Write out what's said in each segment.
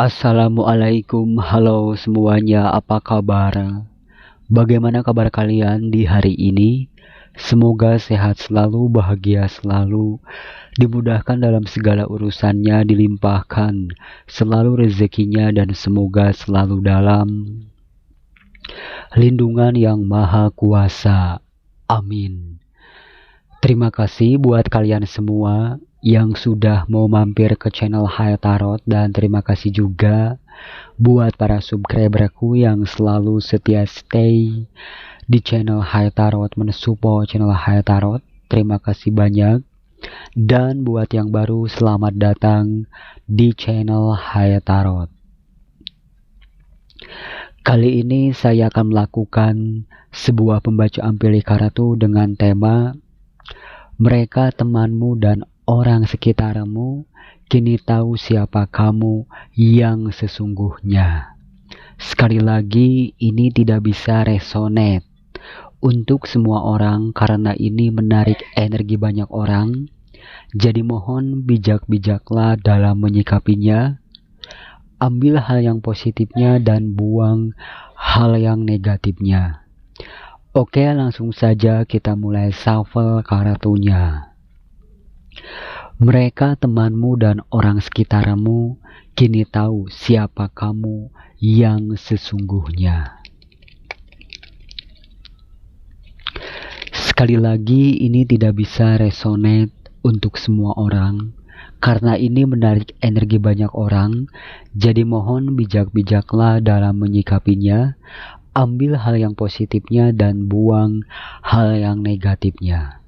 Assalamualaikum, halo semuanya, apa kabar? Bagaimana kabar kalian di hari ini? Semoga sehat selalu, bahagia selalu, dimudahkan dalam segala urusannya, dilimpahkan selalu rezekinya, dan semoga selalu dalam lindungan yang maha kuasa. Amin. Terima kasih buat kalian semua yang sudah mau mampir ke channel Hai Tarot, dan terima kasih juga buat para subscriberku yang selalu setia stay di channel Hai Tarot, mensupport channel Hai Tarot. Terima kasih banyak. Dan buat yang baru, selamat datang di channel Hai Tarot. Kali ini saya akan melakukan sebuah pembacaan pilih kartu dengan tema mereka temanmu dan orang sekitarmu kini tahu siapa kamu yang sesungguhnya. Sekali lagi, ini tidak bisa resonate untuk semua orang karena ini menarik energi banyak orang. Jadi mohon bijak-bijaklah dalam menyikapinya. Ambil hal yang positifnya dan buang hal yang negatifnya. Oke, langsung saja kita mulai shuffle kartunya. Mereka temanmu dan orang sekitarmu kini tahu siapa kamu yang sesungguhnya. Sekali lagi, ini tidak bisa resonate untuk semua orang karena ini menarik energi banyak orang. Jadi mohon bijak-bijaklah dalam menyikapinya. Ambil hal yang positifnya dan buang hal yang negatifnya.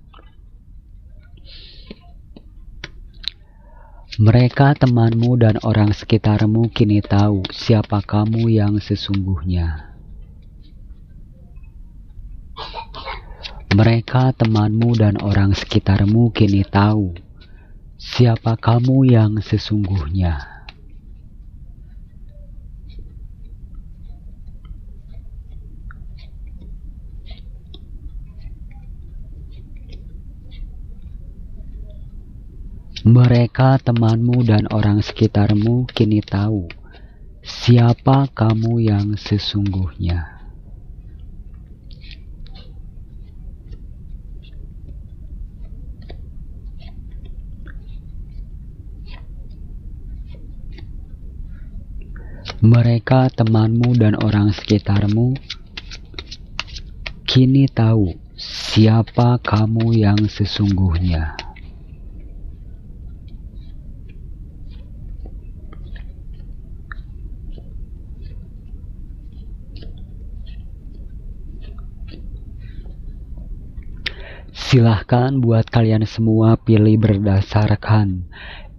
Mereka temanmu dan orang sekitarmu kini tahu siapa kamu yang sesungguhnya. Mereka temanmu dan orang sekitarmu kini tahu siapa kamu yang sesungguhnya. Mereka temanmu dan orang sekitarmu kini tahu siapa kamu yang sesungguhnya. Mereka temanmu dan orang sekitarmu kini tahu siapa kamu yang sesungguhnya. Silahkan buat kalian semua pilih berdasarkan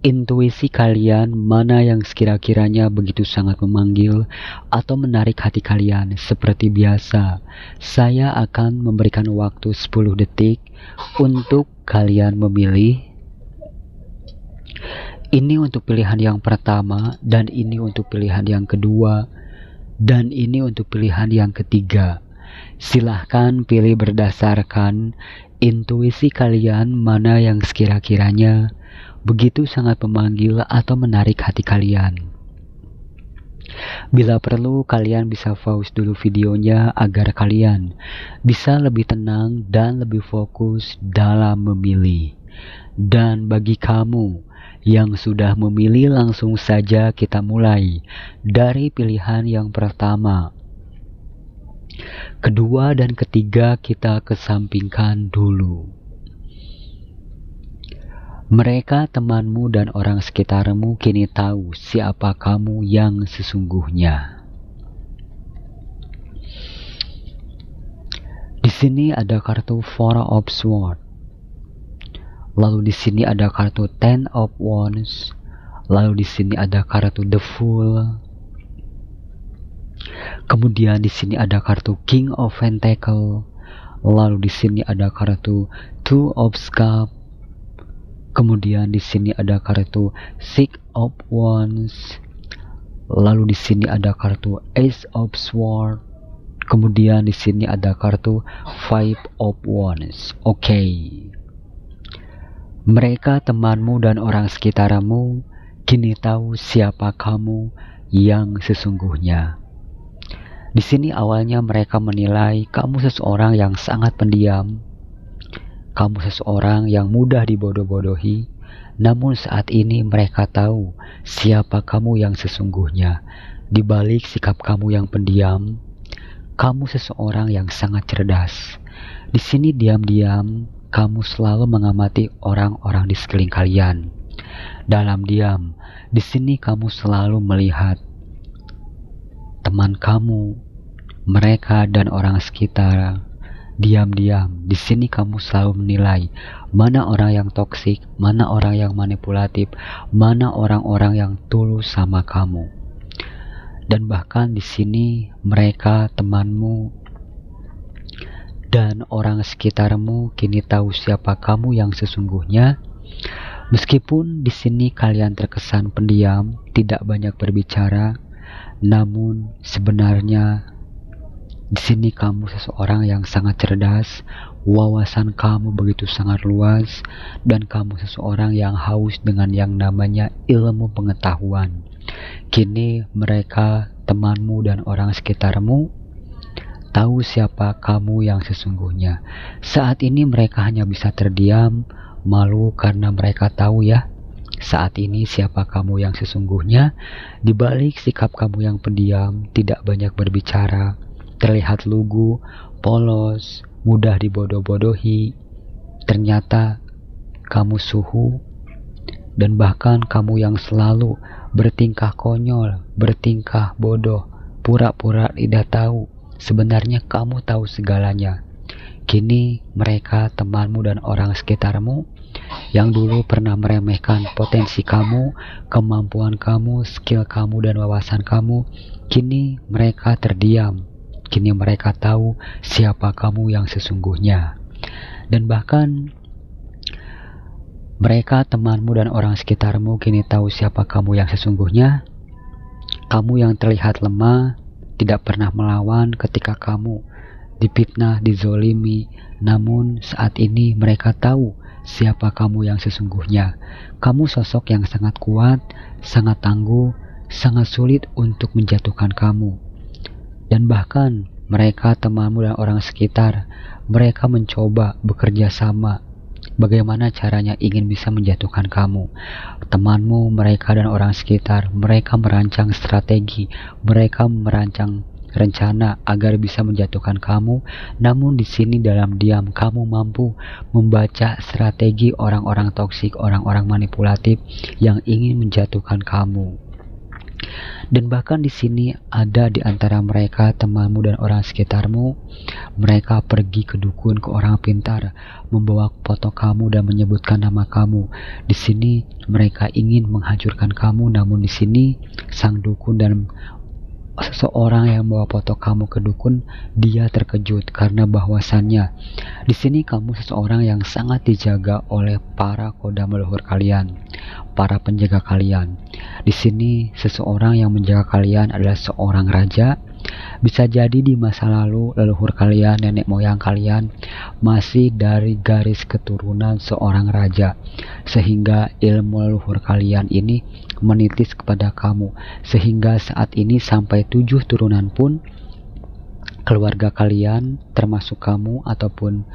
intuisi kalian mana yang sekira-kiranya begitu sangat memanggil atau menarik hati kalian. Seperti biasa, saya akan memberikan waktu 10 detik untuk kalian memilih. Ini untuk pilihan yang pertama, dan ini untuk pilihan yang kedua, dan ini untuk pilihan yang ketiga. Silahkan pilih berdasarkan intuisi kalian mana yang sekira-kiranya begitu sangat memanggil atau menarik hati kalian. Bila perlu, kalian bisa pause dulu videonya agar kalian bisa lebih tenang dan lebih fokus dalam memilih. Dan bagi kamu yang sudah memilih, langsung saja kita mulai dari pilihan yang pertama. Kedua dan ketiga kita kesampingkan dulu. Mereka temanmu dan orang sekitarmu kini tahu siapa kamu yang sesungguhnya. Di sini ada kartu Four of Swords. Lalu di sini ada kartu Ten of Wands. Lalu di sini ada kartu The Fool. Kemudian di sini ada kartu King of Pentacle. Lalu di sini ada kartu Two of Cups. Kemudian di sini ada kartu Six of Wands. Lalu di sini ada kartu Ace of Swords. Kemudian di sini ada kartu Five of Wands. Oke. Mereka temanmu dan orang sekitarmu kini tahu siapa kamu yang sesungguhnya. Di sini awalnya mereka menilai kamu seseorang yang sangat pendiam, kamu seseorang yang mudah dibodoh-bodohi, namun saat ini mereka tahu siapa kamu yang sesungguhnya. Di balik sikap kamu yang pendiam, kamu seseorang yang sangat cerdas. Di sini diam-diam kamu selalu mengamati orang-orang di sekeliling kalian. Dalam diam, di sini kamu selalu melihat teman kamu, mereka dan orang sekitar. Diam-diam, di sini kamu selalu menilai mana orang yang toksik, mana orang yang manipulatif, mana orang-orang yang tulus sama kamu. Dan bahkan di sini mereka, temanmu dan orang sekitarmu kini tahu siapa kamu yang sesungguhnya. Meskipun di sini kalian terkesan pendiam, tidak banyak berbicara, namun sebenarnya di sini kamu seseorang yang sangat cerdas, wawasan kamu begitu sangat luas, dan kamu seseorang yang haus dengan yang namanya ilmu pengetahuan. Kini mereka, temanmu dan orang sekitarmu, tahu siapa kamu yang sesungguhnya. Saat ini mereka hanya bisa terdiam, malu karena mereka tahu ya, saat ini siapa kamu yang sesungguhnya. Di balik sikap kamu yang pendiam, tidak banyak berbicara, terlihat lugu, polos, mudah dibodoh-bodohi, ternyata kamu suhu, dan bahkan kamu yang selalu bertingkah konyol, bertingkah bodoh, pura-pura tidak tahu, sebenarnya kamu tahu segalanya. Kini mereka, temanmu dan orang sekitarmu, yang dulu pernah meremehkan potensi kamu, kemampuan kamu, skill kamu dan wawasan kamu, kini mereka terdiam. Kini mereka tahu siapa kamu yang sesungguhnya. Dan bahkan mereka, temanmu dan orang sekitarmu, kini tahu siapa kamu yang sesungguhnya. Kamu yang terlihat lemah, tidak pernah melawan ketika kamu difitnah, dizolimi. Namun saat ini mereka tahu siapa kamu yang sesungguhnya. Kamu sosok yang sangat kuat, sangat tangguh, sangat sulit untuk menjatuhkan kamu. Dan bahkan mereka, temanmu dan orang sekitar, mereka mencoba bekerja sama. Bagaimana caranya ingin bisa menjatuhkan kamu. Temanmu, mereka dan orang sekitar, mereka merancang strategi, mereka merancang rencana agar bisa menjatuhkan kamu. Namun di sini dalam diam kamu mampu membaca strategi orang-orang toksik, orang-orang manipulatif yang ingin menjatuhkan kamu. Dan bahkan di sini ada di antara mereka, temanmu dan orang sekitarmu, mereka pergi ke dukun, ke orang pintar, membawa foto kamu dan menyebutkan nama kamu. Di sini mereka ingin menghancurkan kamu, namun di sini sang dukun dan seseorang yang membawa foto kamu ke dukun, dia terkejut karena bahwasannya di sini kamu seseorang yang sangat dijaga oleh para kodam leluhur kalian, para penjaga kalian. Di sini seseorang yang menjaga kalian adalah seorang raja. Bisa jadi di masa lalu leluhur kalian, nenek moyang kalian masih dari garis keturunan seorang raja, sehingga ilmu leluhur kalian ini menitis kepada kamu, sehingga saat ini sampai 7 turunan pun keluarga kalian, termasuk kamu ataupun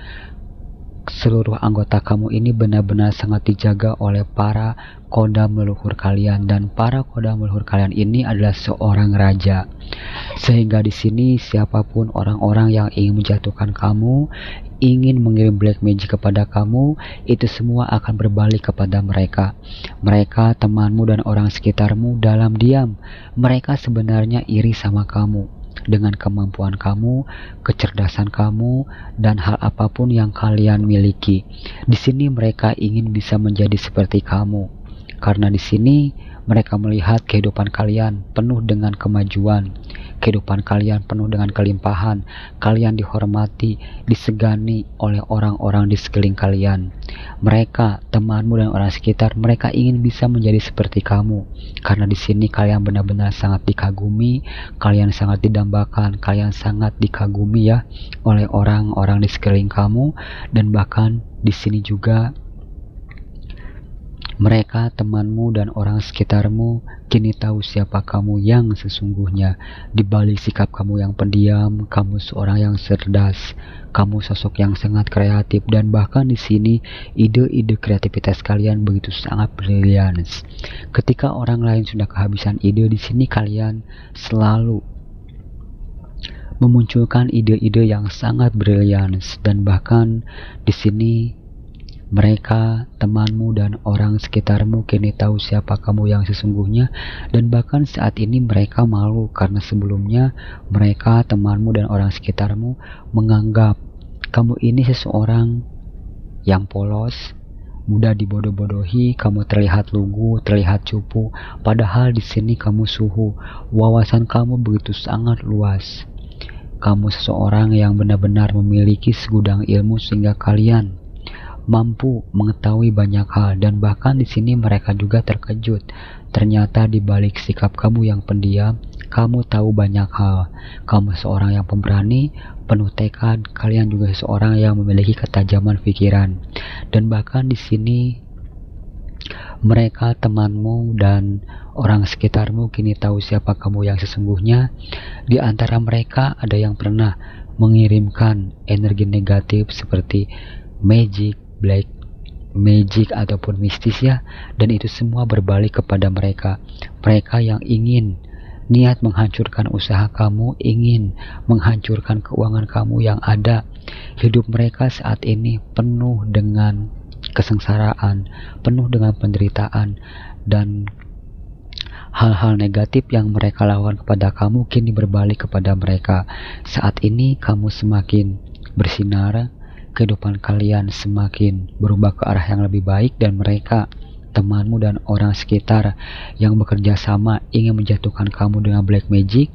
seluruh anggota kamu ini benar-benar sangat dijaga oleh para kodam leluhur kalian, dan para kodam leluhur kalian ini adalah seorang raja. Sehingga di sini siapapun orang-orang yang ingin menjatuhkan kamu, ingin mengirim black magic kepada kamu, itu semua akan berbalik kepada mereka. Mereka, temanmu dan orang sekitarmu, dalam diam mereka sebenarnya iri sama kamu dengan kemampuan kamu, kecerdasan kamu, dan hal apapun yang kalian miliki. Di sini mereka ingin bisa menjadi seperti kamu, karena di sini mereka melihat kehidupan kalian penuh dengan kemajuan, kehidupan kalian penuh dengan kelimpahan, kalian dihormati, disegani oleh orang-orang di sekeliling kalian. Mereka, temanmu dan orang sekitar, mereka ingin bisa menjadi seperti kamu, karena di sini kalian benar-benar sangat dikagumi, kalian sangat didambakan, kalian sangat dikagumi ya oleh orang-orang di sekeliling kamu. Dan bahkan di sini juga Mereka temanmu dan orang sekitarmu kini tahu siapa kamu yang sesungguhnya. Di balik sikap kamu yang pendiam, kamu seorang yang cerdas, kamu sosok yang sangat kreatif, dan bahkan di sini ide-ide kreativitas kalian begitu sangat brilian. Ketika orang lain sudah kehabisan ide, di sini kalian selalu memunculkan ide-ide yang sangat brilian, dan bahkan di sini mereka, temanmu dan orang sekitarmu kini tahu siapa kamu yang sesungguhnya, dan bahkan saat ini mereka malu karena sebelumnya mereka, temanmu dan orang sekitarmu menganggap kamu ini seseorang yang polos, mudah dibodoh-bodohi, kamu terlihat lugu, terlihat cupu, padahal di sini kamu suhu, wawasan kamu begitu sangat luas. Kamu seseorang yang benar-benar memiliki segudang ilmu sehingga kalian mampu mengetahui banyak hal, dan bahkan di sini mereka juga terkejut. Ternyata di balik sikap kamu yang pendiam, kamu tahu banyak hal. Kamu seorang yang pemberani, penuh tekad. Kalian juga seorang yang memiliki ketajaman pikiran, dan bahkan di sini mereka, temanmu dan orang sekitarmu kini tahu siapa kamu yang sesungguhnya. Di antara mereka ada yang pernah mengirimkan energi negatif seperti black magic ataupun mistis ya, dan itu semua berbalik kepada mereka yang ingin niat menghancurkan usaha kamu, ingin menghancurkan keuangan kamu yang ada. Hidup mereka saat ini penuh dengan kesengsaraan, penuh dengan penderitaan, dan hal-hal negatif yang mereka lakukan kepada kamu kini berbalik kepada mereka. Saat ini kamu semakin bersinar, kehidupan kalian semakin berubah ke arah yang lebih baik, dan mereka, temanmu dan orang sekitar yang bekerja sama ingin menjatuhkan kamu dengan black magic.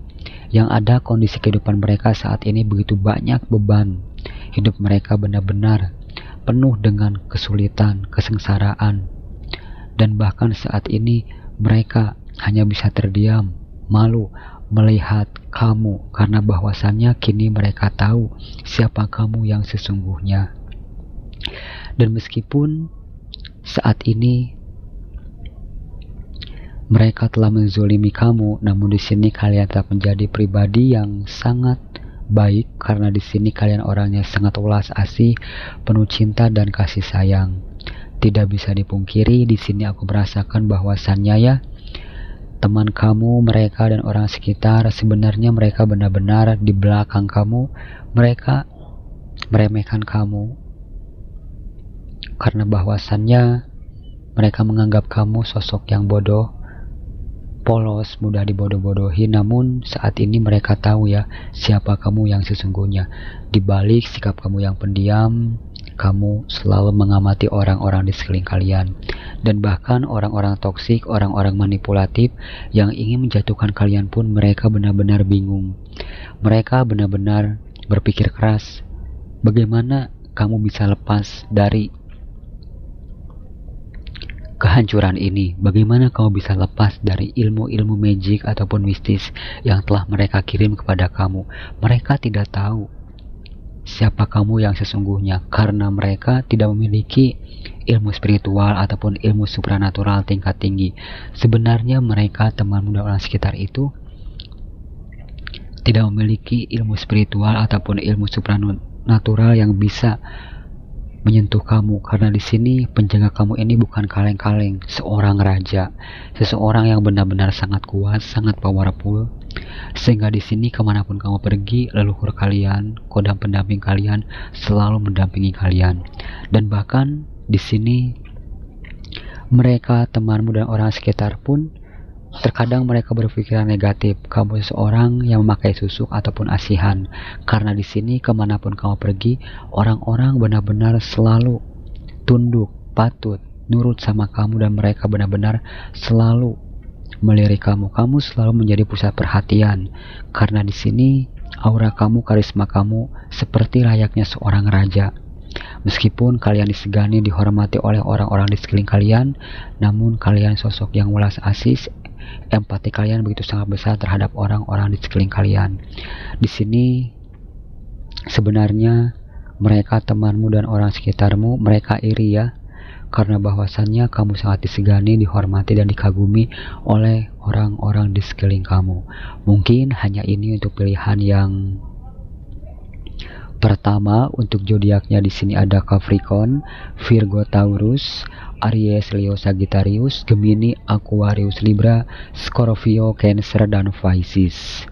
Yang ada kondisi kehidupan mereka saat ini begitu banyak beban. Hidup mereka benar-benar penuh dengan kesulitan, kesengsaraan, dan bahkan saat ini mereka hanya bisa terdiam, malu melihat kamu karena bahwasannya kini mereka tahu siapa kamu yang sesungguhnya. Dan meskipun saat ini mereka telah menzolimi kamu, namun di sini kalian tetap menjadi pribadi yang sangat baik, karena di sini kalian orangnya sangat welas asih, penuh cinta dan kasih sayang. Tidak bisa dipungkiri, di sini aku merasakan bahwasannya ya, teman kamu, mereka dan orang sekitar sebenarnya mereka benar-benar di belakang kamu. Mereka meremehkan kamu karena bahwasannya mereka menganggap kamu sosok yang bodoh, polos, mudah dibodoh-bodohi. Namun saat ini mereka tahu ya siapa kamu yang sesungguhnya. Di balik sikap kamu yang pendiam, kamu selalu mengamati orang-orang di sekeliling kalian, dan bahkan orang-orang toksik, orang-orang manipulatif yang ingin menjatuhkan kalian pun mereka benar-benar bingung. Mereka benar-benar berpikir keras, bagaimana kamu bisa lepas dari kehancuran ini, bagaimana kamu bisa lepas dari ilmu-ilmu magic ataupun mistis yang telah mereka kirim kepada kamu. Mereka tidak tahu siapa kamu yang sesungguhnya karena mereka tidak memiliki ilmu spiritual ataupun ilmu supranatural tingkat tinggi. Sebenarnya mereka, temanmu dan orang sekitar itu, tidak memiliki ilmu spiritual ataupun ilmu supranatural yang bisa menyentuh kamu, karena di sini penjaga kamu ini bukan kaleng-kaleng, seorang raja, seseorang yang benar-benar sangat kuat, sangat powerful, sehingga di sini kemanapun kamu pergi, leluhur kalian, kodam pendamping kalian selalu mendampingi kalian. Dan bahkan di sini mereka, temanmu dan orang sekitar pun terkadang mereka berpikiran negatif, kamu seseorang yang memakai susuk ataupun asihan, karena di sini kemanapun kamu pergi, orang-orang benar-benar selalu tunduk, patut, nurut sama kamu, dan mereka benar-benar selalu melirik kamu. Kamu selalu menjadi pusat perhatian, karena di sini aura kamu, karisma kamu seperti layaknya seorang raja. Meskipun kalian disegani, dihormati oleh orang-orang di sekeliling kalian, namun kalian sosok yang welas asih. Empati kalian begitu sangat besar terhadap orang-orang di sekeliling kalian. Di sini sebenarnya mereka, temanmu dan orang sekitarmu, mereka iri ya, karena bahwasannya kamu sangat disegani, dihormati, dan dikagumi oleh orang-orang di sekeliling kamu. Mungkin hanya ini untuk pilihan yang pertama. Untuk zodiaknya di sini ada Capricorn, Virgo, Taurus, Aries, Leo, Sagittarius, Gemini, Aquarius, Libra, Scorpio, Cancer, dan Pisces.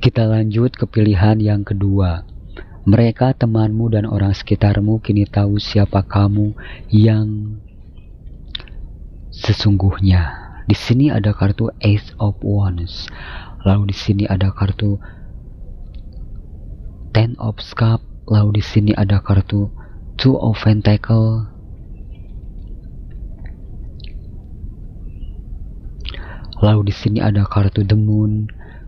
Kita lanjut ke pilihan yang kedua. Mereka, temanmu, dan orang sekitarmu kini tahu siapa kamu yang sesungguhnya. Di sini ada kartu Ace of Wands. Lalu di sini ada kartu Ten of Cups. Lalu di sini ada kartu Two of Pentacles. Lalu di sini ada kartu The Moon.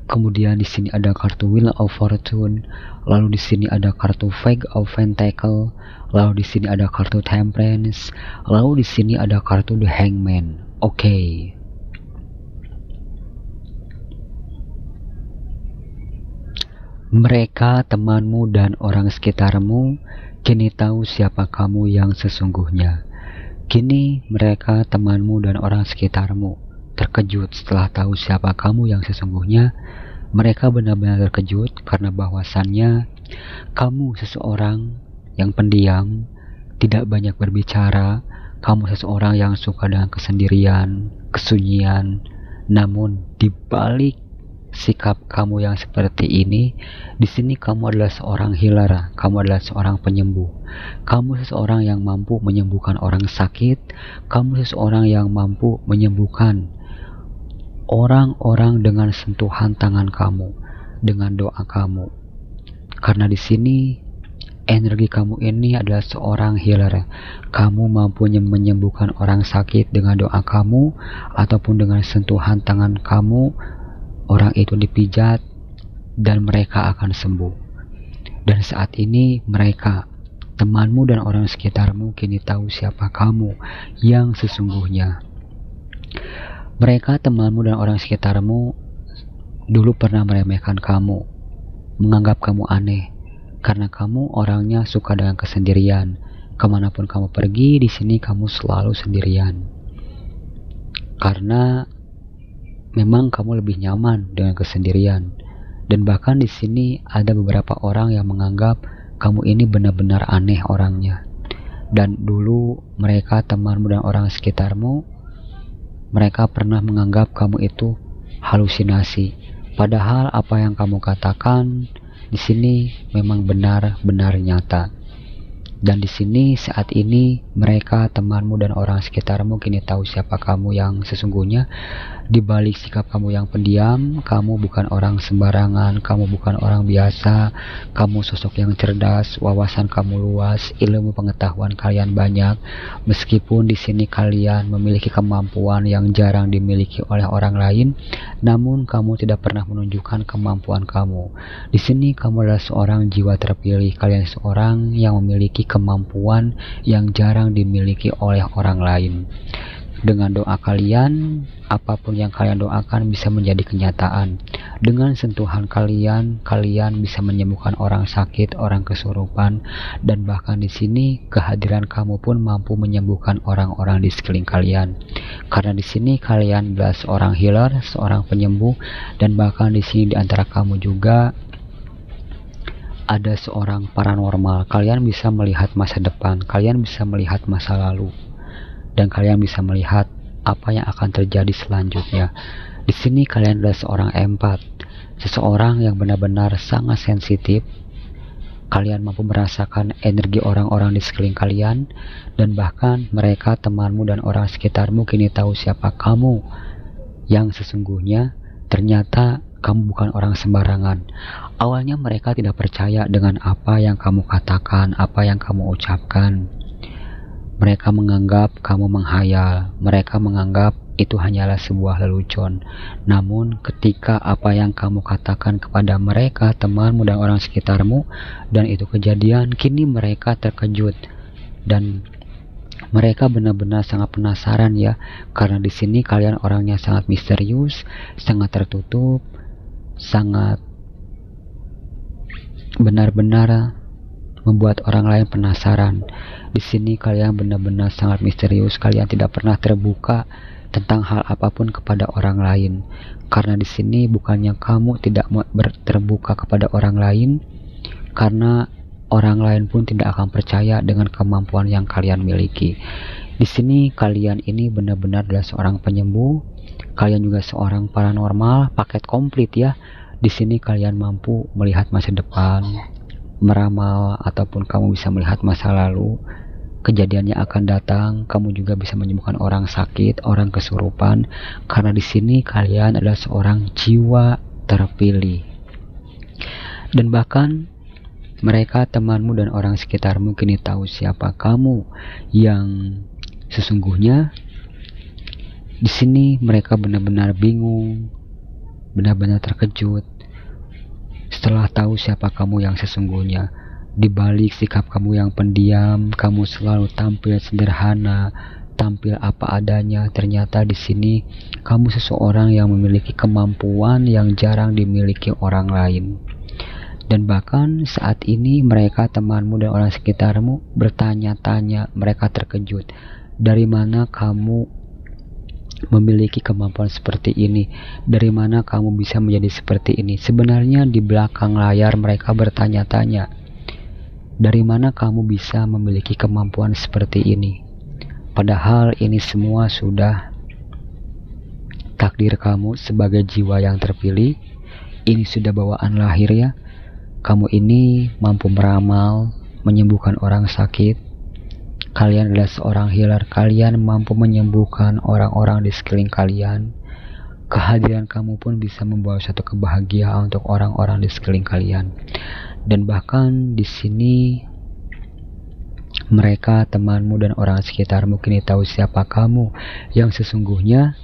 Kemudian di sini ada kartu Wheel of Fortune. Lalu di sini ada kartu Page of Pentacles. Lalu di sini ada kartu Temperance. Lalu di sini ada kartu The Hangman. Oke. Mereka, temanmu, dan orang sekitarmu kini tahu siapa kamu yang sesungguhnya. Kini mereka, temanmu, dan orang sekitarmu terkejut setelah tahu siapa kamu yang sesungguhnya. Mereka benar-benar terkejut karena bahwasannya kamu seseorang yang pendiam, tidak banyak berbicara. Kamu seseorang yang suka dengan kesendirian, kesunyian. Namun di balik sikap kamu yang seperti ini, di sini kamu adalah seorang healer, kamu adalah seorang penyembuh. Kamu seseorang yang mampu menyembuhkan orang sakit. Kamu seseorang yang mampu menyembuhkan orang-orang dengan sentuhan tangan kamu, dengan doa kamu. Karena di sini energi kamu ini adalah seorang healer. Kamu mampu menyembuhkan orang sakit dengan doa kamu, ataupun dengan sentuhan tangan kamu. Orang itu dipijat dan mereka akan sembuh. Dan saat ini mereka, temanmu dan orang sekitarmu kini tahu siapa kamu yang sesungguhnya. Mereka, temanmu dan orang sekitarmu dulu pernah meremehkan kamu, menganggap kamu aneh, karena kamu orangnya suka dengan kesendirian. Kemanapun kamu pergi, di sini kamu selalu sendirian. Karena memang kamu lebih nyaman dengan kesendirian. Dan bahkan di sini ada beberapa orang yang menganggap kamu ini benar-benar aneh orangnya. Dan dulu mereka, temanmu dan orang sekitarmu, mereka pernah menganggap kamu itu halusinasi. Padahal apa yang kamu katakan di sini memang benar-benar nyata. Dan di sini saat ini mereka, temanmu dan orang sekitarmu kini tahu siapa kamu yang sesungguhnya. Di balik sikap kamu yang pendiam, kamu bukan orang sembarangan, kamu bukan orang biasa. Kamu sosok yang cerdas, wawasan kamu luas, ilmu pengetahuan kalian banyak. Meskipun di sini kalian memiliki kemampuan yang jarang dimiliki oleh orang lain, namun kamu tidak pernah menunjukkan kemampuan kamu. Di sini kamu adalah seorang jiwa terpilih. Kalian seorang yang memiliki kemampuan yang jarang dimiliki oleh orang lain. Dengan doa kalian, apapun yang kalian doakan bisa menjadi kenyataan. Dengan sentuhan kalian, kalian bisa menyembuhkan orang sakit, orang kesurupan, dan bahkan di sini kehadiran kamu pun mampu menyembuhkan orang-orang di sekeliling kalian. Karena di sini kalian adalah seorang healer, seorang penyembuh, dan bahkan di sini di antara kamu juga ada seorang paranormal. Kalian bisa melihat masa depan, kalian bisa melihat masa lalu, dan kalian bisa melihat apa yang akan terjadi selanjutnya. Di sini kalian adalah seorang empat, seseorang yang benar-benar sangat sensitif. Kalian mampu merasakan energi orang-orang di sekeliling kalian, dan bahkan mereka, temanmu dan orang sekitarmu kini tahu siapa kamu yang sesungguhnya. Ternyata kamu bukan orang sembarangan. Awalnya mereka tidak percaya dengan apa yang kamu katakan, apa yang kamu ucapkan. Mereka menganggap kamu menghayal. Mereka menganggap itu hanyalah sebuah lelucon. Namun ketika apa yang kamu katakan kepada mereka, temanmu dan orang sekitarmu, dan itu kejadian, kini mereka terkejut. Dan mereka benar-benar sangat penasaran ya. Karena di sini kalian orangnya sangat misterius, sangat tertutup, sangat benar-benar membuat orang lain penasaran. Di sini kalian benar-benar sangat misterius, kalian tidak pernah terbuka tentang hal apapun kepada orang lain. Karena di sini bukannya kamu tidak terbuka kepada orang lain, karena orang lain pun tidak akan percaya dengan kemampuan yang kalian miliki. Di sini kalian ini benar-benar adalah seorang penyembuh, kalian juga seorang paranormal, paket komplit ya. Di sini kalian mampu melihat masa depan, meramal, ataupun kamu bisa melihat masa lalu, kejadiannya akan datang. Kamu juga bisa menyembuhkan orang sakit, orang kesurupan, karena di sini kalian adalah seorang jiwa terpilih. Dan bahkan mereka, temanmu dan orang sekitarmu, kini tahu siapa kamu yang sesungguhnya. Di sini mereka benar-benar bingung, benar-benar terkejut setelah tahu siapa kamu yang sesungguhnya. Di balik sikap kamu yang pendiam, kamu selalu tampil sederhana, tampil apa adanya. Ternyata di sini kamu seseorang yang memiliki kemampuan yang jarang dimiliki orang lain. Dan bahkan saat ini mereka, temanmu dan orang sekitarmu, bertanya-tanya, mereka terkejut. Dari mana kamu memiliki kemampuan seperti ini? Dari mana kamu bisa menjadi seperti ini? Sebenarnya di belakang layar mereka bertanya-tanya, dari mana kamu bisa memiliki kemampuan seperti ini? Padahal ini semua sudah takdir kamu sebagai jiwa yang terpilih. Ini sudah bawaan lahir ya. Kamu ini mampu meramal, menyembuhkan orang sakit. Kalian adalah seorang healer, kalian mampu menyembuhkan orang-orang di sekeliling kalian. Kehadiran kamu pun bisa membawa suatu kebahagiaan untuk orang-orang di sekeliling kalian. Dan bahkan di sini mereka, temanmu dan orang sekitarmu, kini tahu siapa kamu yang sesungguhnya.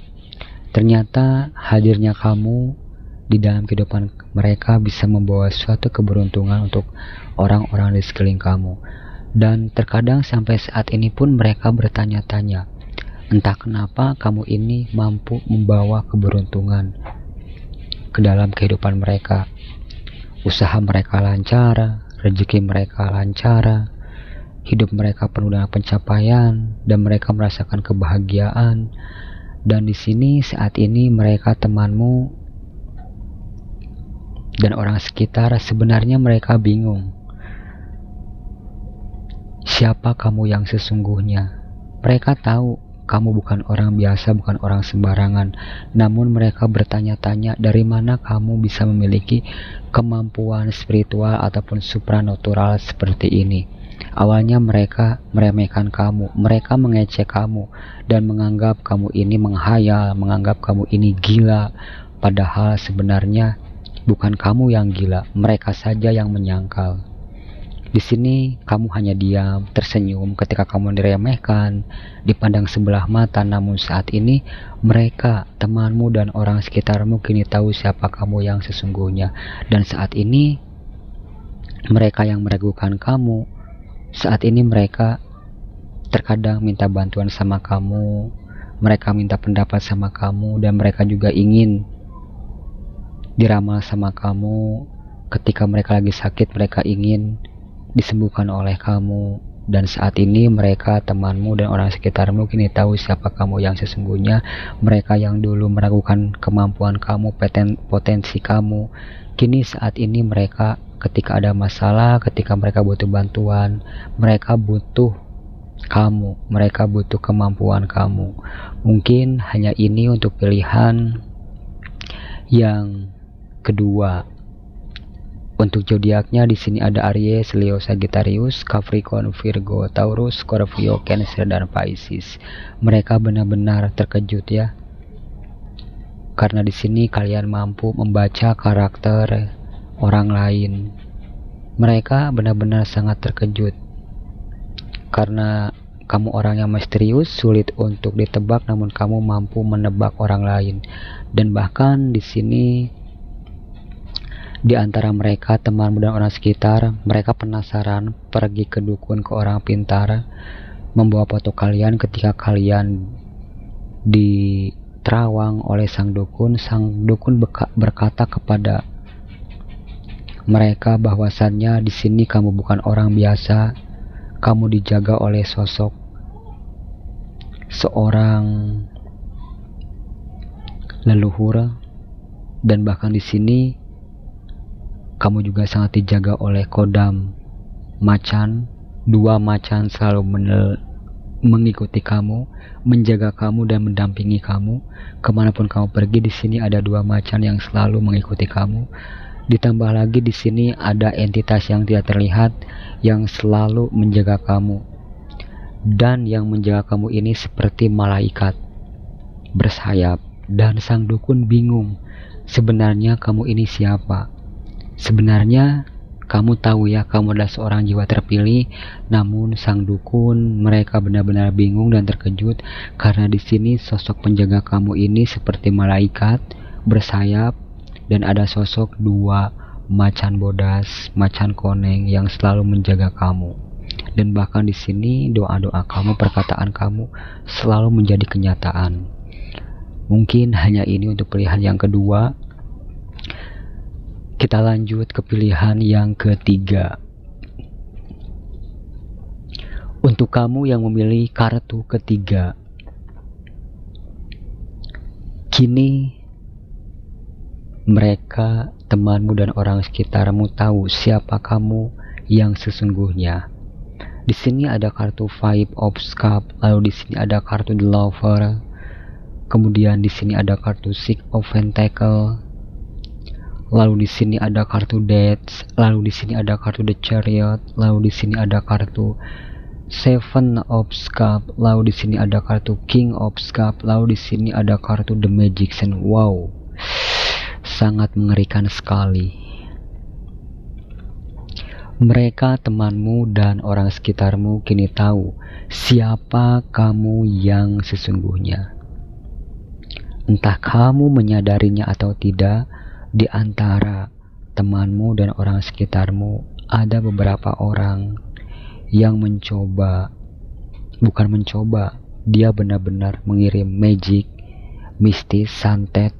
Ternyata hadirnya kamu di dalam kehidupan mereka bisa membawa suatu keberuntungan untuk orang-orang di sekeliling kamu. Dan terkadang sampai saat ini pun mereka bertanya-tanya, entah kenapa kamu ini mampu membawa keberuntungan ke dalam kehidupan mereka. Usaha mereka lancar, rezeki mereka lancar, hidup mereka penuh dengan pencapaian, dan mereka merasakan kebahagiaan. Dan di sini saat ini mereka, temanmu dan orang sekitar, sebenarnya mereka bingung. Siapa kamu yang sesungguhnya? Mereka tahu kamu bukan orang biasa, bukan orang sembarangan. Namun mereka bertanya-tanya, dari mana kamu bisa memiliki kemampuan spiritual ataupun supranatural seperti ini? Awalnya mereka meremehkan kamu, mereka mengecek kamu dan menganggap kamu ini menghayal, menganggap kamu ini gila. Padahal sebenarnya bukan kamu yang gila, mereka saja yang menyangkal. Di sini kamu hanya diam, tersenyum ketika kamu diremehkan, dipandang sebelah mata. Namun saat ini mereka, temanmu dan orang sekitarmu, kini tahu siapa kamu yang sesungguhnya. Dan saat ini mereka yang meragukan kamu, saat ini mereka terkadang minta bantuan sama kamu, mereka minta pendapat sama kamu, dan mereka juga ingin diramal sama kamu. Ketika mereka lagi sakit, mereka ingin disembuhkan oleh kamu. Dan saat ini mereka, temanmu dan orang sekitarmu, kini tahu siapa kamu yang sesungguhnya. Mereka yang dulu meragukan kemampuan kamu, potensi kamu, kini saat ini mereka ketika ada masalah, ketika mereka butuh bantuan, mereka butuh kamu, mereka butuh kemampuan kamu. Mungkin hanya ini untuk pilihan yang kedua. Untuk zodiaknya di sini ada Aries, Leo, Sagittarius, Capricorn, Virgo, Taurus, Scorpio, Cancer, dan Pisces. Mereka benar-benar terkejut ya, karena di sini kalian mampu membaca karakter orang lain. Mereka benar-benar sangat terkejut karena kamu orang yang misterius, sulit untuk ditebak, namun kamu mampu menebak orang lain. Dan bahkan di sini di antara mereka, temanmu dan orang sekitar, mereka penasaran pergi ke dukun, ke orang pintar, membawa foto kalian ketika kalian diterawang oleh sang dukun. Sang dukun berkata kepada mereka bahwasannya di sini kamu bukan orang biasa. Kamu dijaga oleh sosok seorang leluhur, dan bahkan di sini kamu juga sangat dijaga oleh kodam macan. Dua macan selalu mengikuti kamu, menjaga kamu dan mendampingi kamu kemanapun kamu pergi. Di sini ada dua macan yang selalu mengikuti kamu. Ditambah lagi di sini ada entitas yang tidak terlihat yang selalu menjaga kamu, dan yang menjaga kamu ini seperti malaikat bersayap. Dan sang dukun bingung, sebenarnya kamu ini siapa? Sebenarnya kamu tahu ya, kamu adalah seorang jiwa terpilih. Namun sang dukun, mereka benar-benar bingung dan terkejut karena di sini sosok penjaga kamu ini seperti malaikat bersayap, dan ada sosok dua macan bodas, macan koneng yang selalu menjaga kamu. Dan bahkan di sini doa-doa kamu, perkataan kamu selalu menjadi kenyataan. Mungkin hanya ini untuk pilihan yang kedua. Kita lanjut ke pilihan yang ketiga. Untuk kamu yang memilih kartu ketiga, kini mereka, temanmu dan orang sekitarmu tahu siapa kamu yang sesungguhnya. Di sini ada kartu Five of Cups, lalu di sini ada kartu The Lover, kemudian di sini ada kartu Six of Pentacles, lalu di sini ada kartu Death, lalu di sini ada kartu The Chariot, lalu di sini ada kartu Seven of Cups, lalu di sini ada kartu King of Cups, lalu di sini ada kartu The Magician. Wow, sangat mengerikan sekali. Mereka, temanmu dan orang sekitarmu, kini tahu siapa kamu yang sesungguhnya. Entah kamu menyadarinya atau tidak, di antara temanmu dan orang sekitarmu ada beberapa orang yang dia benar-benar mengirim magic, mistis, santet,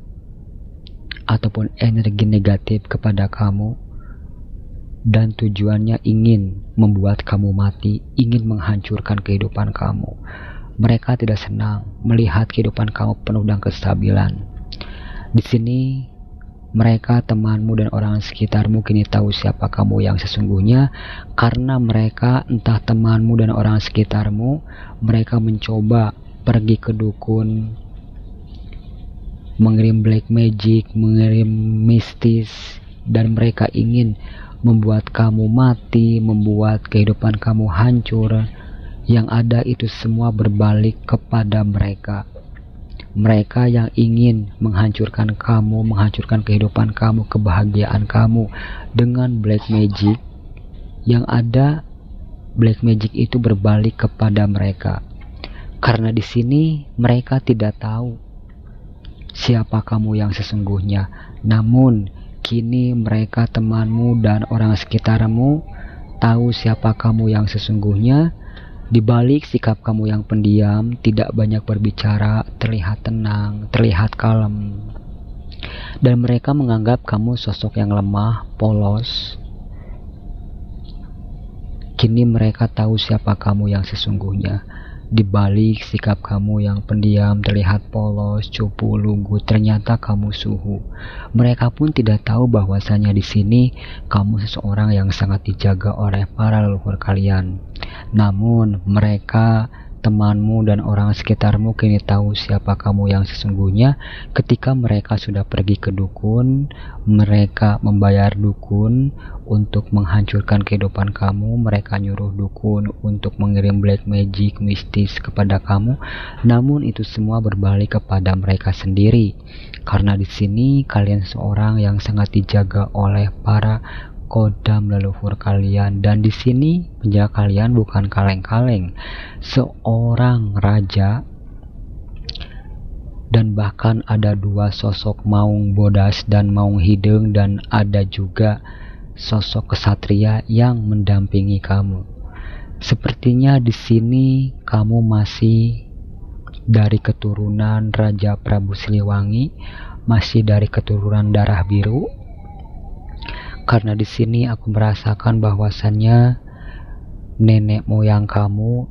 ataupun energi negatif kepada kamu, dan tujuannya ingin membuat kamu mati, ingin menghancurkan kehidupan kamu. Mereka tidak senang melihat kehidupan kamu penuh dengan kestabilan. Di sini mereka, temanmu dan orang sekitarmu, kini tahu siapa kamu yang sesungguhnya, karena mereka, entah temanmu dan orang sekitarmu, mereka mencoba pergi ke dukun, mengirim black magic, mengirim mistis, dan mereka ingin membuat kamu mati, membuat kehidupan kamu hancur. Yang ada itu semua berbalik kepada mereka. Mereka yang ingin menghancurkan kamu, menghancurkan kehidupan kamu, kebahagiaan kamu dengan black magic. Yang ada, black magic itu berbalik kepada mereka. Karena di sini mereka tidak tahu siapa kamu yang sesungguhnya. Namun kini mereka, temanmu dan orang sekitarmu, tahu siapa kamu yang sesungguhnya. Di balik sikap kamu yang pendiam, tidak banyak berbicara, terlihat tenang, terlihat kalem, dan mereka menganggap kamu sosok yang lemah, polos. Kini mereka tahu siapa kamu yang sesungguhnya. Di balik sikap kamu yang pendiam, terlihat polos, cupu, lugu, ternyata kamu suhu. Mereka pun tidak tahu bahwasanya di sini kamu seseorang yang sangat dijaga oleh para leluhur kalian. Namun mereka, temanmu dan orang sekitarmu, kini tahu siapa kamu yang sesungguhnya. Ketika mereka sudah pergi ke dukun, mereka membayar dukun untuk menghancurkan kehidupan kamu. Mereka nyuruh dukun untuk mengirim black magic, mistis kepada kamu. Namun itu semua berbalik kepada mereka sendiri, karena di sini kalian seorang yang sangat dijaga oleh para kodam leluhur kalian. Dan di sini penjaga kalian bukan kaleng-kaleng, seorang raja, dan bahkan ada dua sosok maung bodas dan maung hidung, dan ada juga sosok kesatria yang mendampingi kamu. Sepertinya di sini kamu masih dari keturunan Raja Prabu Siliwangi, masih dari keturunan darah biru, Karena di sini aku merasakan bahwasannya nenek moyang kamu,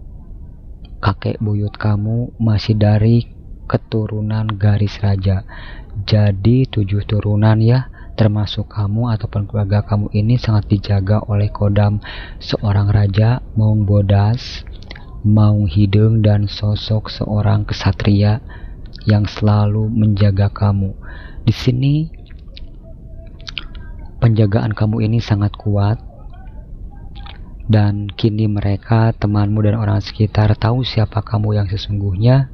kakek buyut kamu masih dari keturunan garis raja. Jadi 7 turunan ya, termasuk kamu ataupun keluarga kamu ini sangat dijaga oleh kodam seorang raja, Maung Bodas, Maung Hideng, dan sosok seorang kesatria yang selalu menjaga kamu. Di sini penjagaan kamu ini sangat kuat, dan kini mereka, temanmu dan orang sekitar, tahu siapa kamu yang sesungguhnya.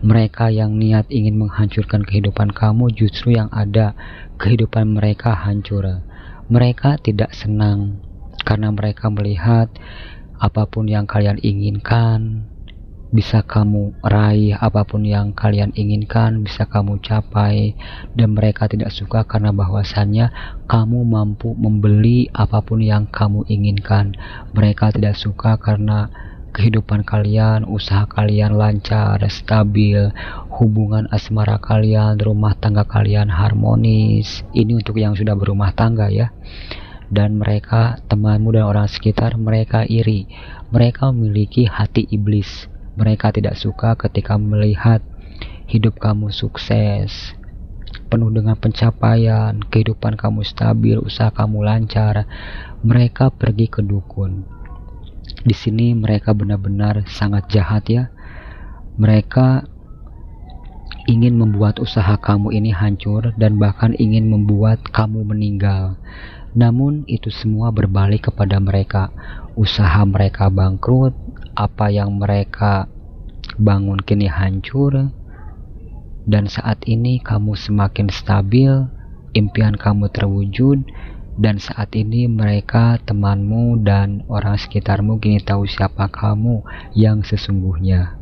Mereka yang niat ingin menghancurkan kehidupan kamu, justru yang ada kehidupan mereka hancur. Mereka tidak senang karena mereka melihat apapun yang kalian inginkan bisa kamu raih, apapun yang kalian inginkan bisa kamu capai, dan mereka tidak suka karena bahwasannya kamu mampu membeli apapun yang kamu inginkan. Mereka tidak suka karena kehidupan kalian, usaha kalian lancar, stabil, hubungan asmara kalian, rumah tangga kalian harmonis. Ini untuk yang sudah berumah tangga ya. Dan mereka, temanmu dan orang sekitar, mereka iri. Mereka memiliki hati iblis. Mereka tidak suka ketika melihat hidup kamu sukses, penuh dengan pencapaian, kehidupan kamu stabil, usaha kamu lancar. Mereka pergi ke dukun. Di sini mereka benar-benar sangat jahat ya. Mereka ingin membuat usaha kamu ini hancur dan bahkan ingin membuat kamu meninggal. Namun itu semua berbalik kepada mereka. Usaha mereka bangkrut, apa yang mereka bangun kini hancur, dan saat ini kamu semakin stabil, impian kamu terwujud, dan saat ini mereka, temanmu dan orang sekitarmu, kini tahu siapa kamu yang sesungguhnya.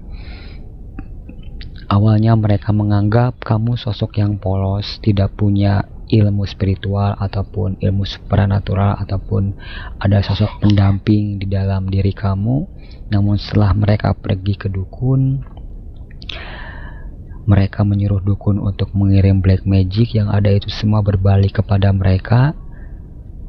Awalnya mereka menganggap kamu sosok yang polos, tidak punya ilmu spiritual ataupun ilmu supranatural, ataupun ada sosok pendamping di dalam diri kamu. Namun setelah mereka pergi ke dukun, mereka menyuruh dukun untuk mengirim black magic, yang ada itu semua berbalik kepada mereka.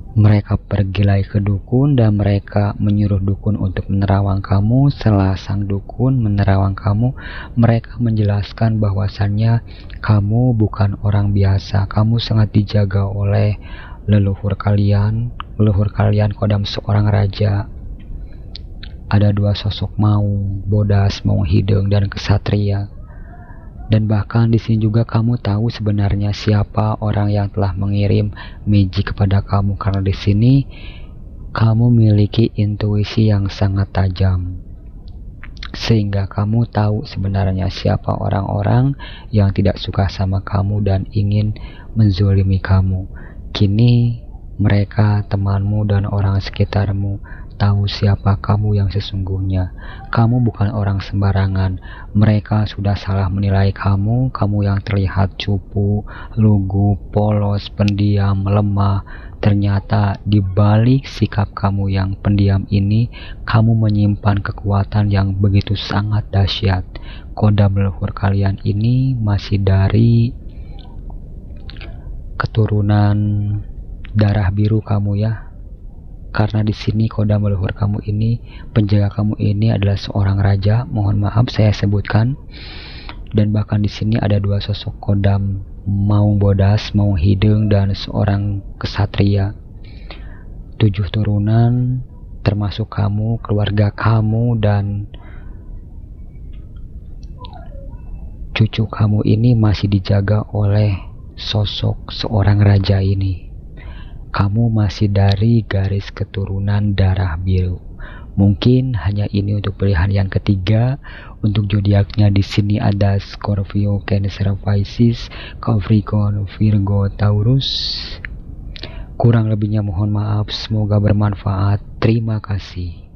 Mereka pergi lagi ke dukun dan mereka menyuruh dukun untuk menerawang kamu. Setelah sang dukun menerawang kamu, mereka menjelaskan bahwasannya kamu bukan orang biasa. Kamu sangat dijaga oleh leluhur kalian kodam seorang raja. Ada 2 sosok Maung Bodas, Maung Hideng, dan kesatria. Dan bahkan di sini juga kamu tahu sebenarnya siapa orang yang telah mengirim magic kepada kamu, karena di sini kamu memiliki intuisi yang sangat tajam, sehingga kamu tahu sebenarnya siapa orang-orang yang tidak suka sama kamu dan ingin menzolimi kamu. Kini mereka, temanmu dan orang sekitarmu, tahu siapa kamu yang sesungguhnya. Kamu bukan orang sembarangan. Mereka sudah salah menilai kamu. Kamu yang terlihat cupu, lugu, polos, pendiam, lemah. Ternyata di balik sikap kamu yang pendiam ini, kamu menyimpan kekuatan yang begitu sangat dahsyat. Kodam leluhur kalian ini masih dari keturunan darah biru kamu ya. Karena di sini kodam leluhur kamu ini, penjaga kamu ini adalah seorang raja. Mohon maaf saya sebutkan. Dan bahkan di sini ada 2 sosok kodam, Maung Bodas, Maung Hideng, dan seorang kesatria. 7 turunan termasuk kamu, keluarga kamu, dan cucu kamu ini masih dijaga oleh sosok seorang raja ini. Kamu masih dari garis keturunan darah biru. Mungkin hanya ini untuk pilihan yang ketiga. Untuk zodiaknya di sini ada Scorpio, Cancer, Pisces, Capricorn, Virgo, Taurus. Kurang lebihnya mohon maaf. Semoga bermanfaat. Terima kasih.